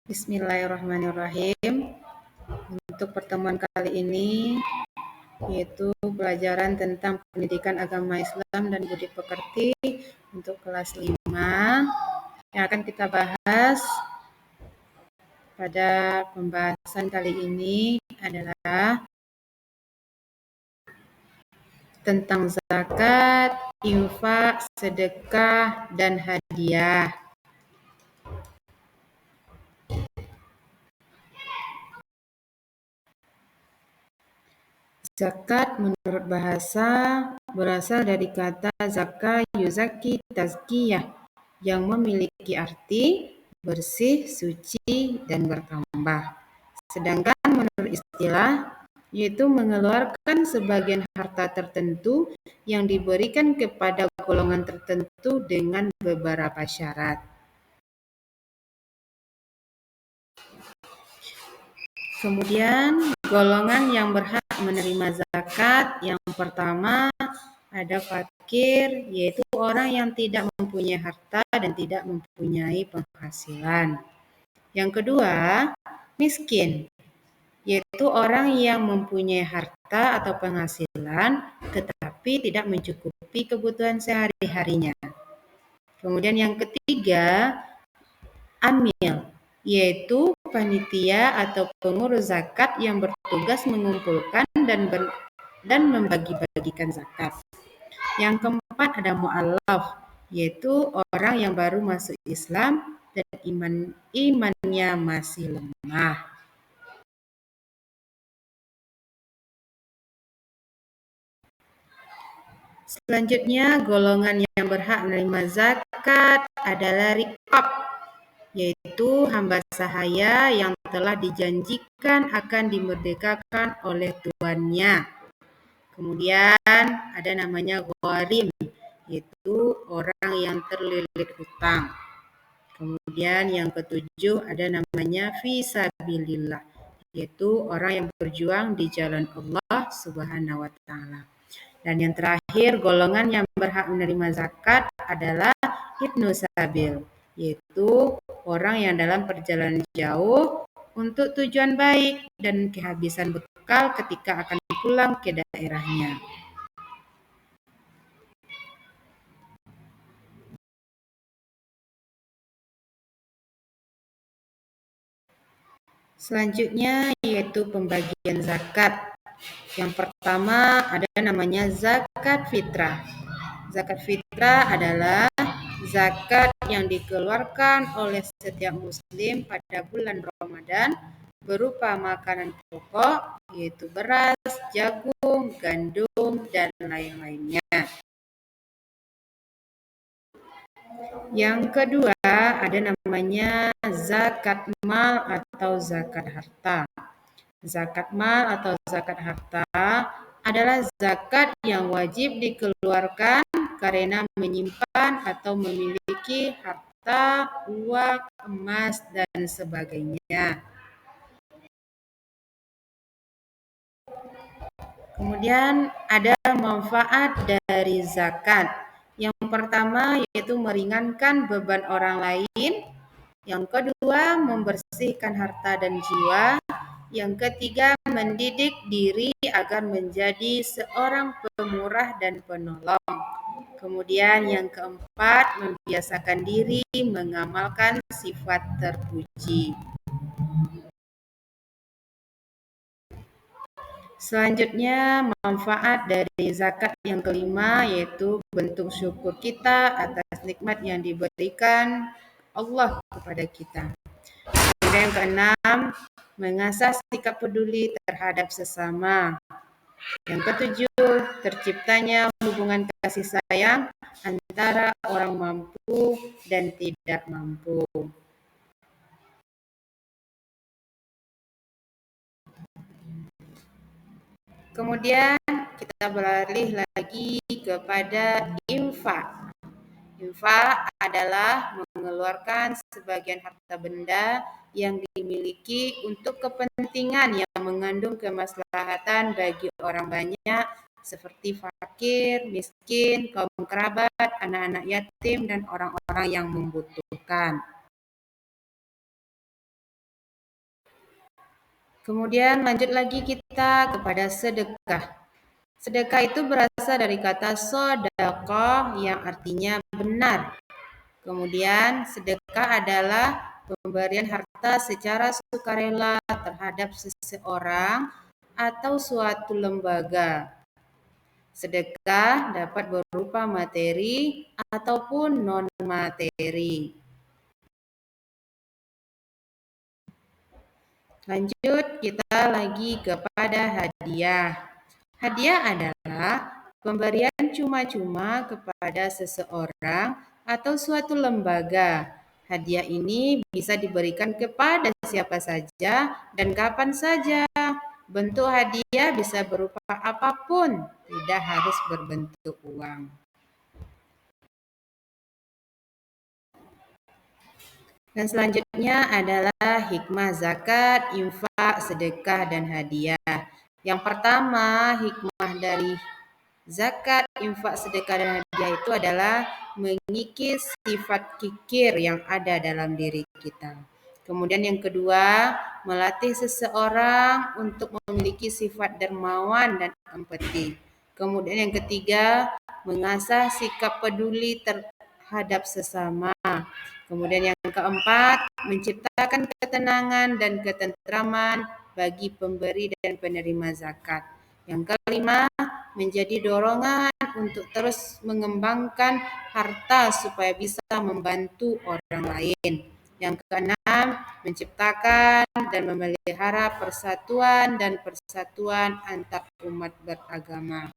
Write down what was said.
Bismillahirrahmanirrahim. Untuk pertemuan kali ini yaitu pelajaran tentang pendidikan agama Islam dan budi pekerti untuk kelas 5 yang akan kita bahas pada pembahasan kali ini adalah tentang zakat, infak, sedekah, dan hadiah. Zakat menurut bahasa berasal dari kata zaka yuzaki tazkiyah yang memiliki arti bersih, suci, dan bertambah. Sedangkan menurut istilah yaitu mengeluarkan sebagian harta tertentu yang diberikan kepada golongan tertentu dengan beberapa syarat. Kemudian golongan yang berhak menerima zakat yang pertama ada fakir, yaitu orang yang tidak mempunyai harta dan tidak mempunyai penghasilan. Yang kedua, miskin, yaitu orang yang mempunyai harta atau penghasilan tetapi tidak mencukupi kebutuhan sehari-harinya. Kemudian yang ketiga, amil, yaitu panitia atau pengurus zakat yang bertugas mengumpulkan dan membagi-bagikan zakat. Yang keempat ada mu'allaf, yaitu orang yang baru masuk Islam dan imannya masih lemah. Selanjutnya, golongan yang berhak menerima zakat adalah riqab, yaitu hamba sahaya yang telah dijanjikan akan dimerdekakan oleh tuannya. Kemudian ada namanya gharim, yaitu orang yang terlilit hutang. Kemudian yang ketujuh ada namanya fisabilillah, yaitu orang yang berjuang di jalan Allah Subhanahu wa taala. Dan yang terakhir, golongan yang berhak menerima zakat adalah ibnu sabil, yaitu orang yang dalam perjalanan jauh untuk tujuan baik dan kehabisan bekal ketika akan pulang ke daerahnya. Selanjutnya yaitu pembagian zakat. Yang pertama ada namanya zakat fitrah. Zakat fitrah adalah zakat yang dikeluarkan oleh setiap muslim pada bulan Ramadan berupa makanan pokok yaitu beras, jagung, gandum, dan lain-lainnya. Yang kedua ada namanya zakat mal atau zakat harta. Zakat mal atau zakat harta adalah zakat yang wajib dikeluarkan karena menyimpan atau memiliki harta, uang, emas, dan sebagainya. Kemudian ada manfaat dari zakat. Yang pertama yaitu meringankan beban orang lain. Yang kedua membersihkan harta dan jiwa. Yang ketiga mendidik diri agar menjadi seorang pemurah dan penolong. Kemudian yang keempat membiasakan diri mengamalkan sifat terpuji. Selanjutnya, manfaat dari zakat yang kelima yaitu bentuk syukur kita atas nikmat yang diberikan Allah kepada kita. Kemudian yang keenam, mengasah sikap peduli terhadap sesama. Yang ketujuh, terciptanya hubungan kasih sayang antara orang mampu dan tidak mampu. Kemudian kita beralih lagi kepada infak. Infak adalah mengeluarkan sebagian harta benda yang dimiliki untuk kepentingan yang mengandung kemaslahatan bagi orang banyak seperti fakir, miskin, kaum kerabat, anak-anak yatim, dan orang-orang yang membutuhkan. Kemudian lanjut lagi kita kepada sedekah. Sedekah itu berasal dari kata sodaqah yang artinya benar. Kemudian sedekah adalah pemberian harta secara sukarela terhadap seseorang atau suatu lembaga. Sedekah dapat berupa materi ataupun non-materi. Lanjut kita lagi kepada hadiah. Hadiah adalah pemberian cuma-cuma kepada seseorang atau suatu lembaga. Hadiah ini bisa diberikan kepada siapa saja dan kapan saja. Bentuk hadiah bisa berupa apapun, tidak harus berbentuk uang. Dan selanjutnya adalah hikmah zakat, infak, sedekah, dan hadiah. Yang pertama, hikmah dari zakat, infak, sedekah, dan hadiah itu adalah mengikis sifat kikir yang ada dalam diri kita. Kemudian yang kedua, melatih seseorang untuk memiliki sifat dermawan dan empati. Kemudian yang ketiga, mengasah sikap peduli terhadap sesama. Kemudian yang keempat, menciptakan ketenangan dan ketentraman bagi pemberi dan penerima zakat. Yang kelima, menjadi dorongan untuk terus mengembangkan harta supaya bisa membantu orang lain. Yang keenam, menciptakan dan memelihara persatuan dan persatuan antar umat beragama.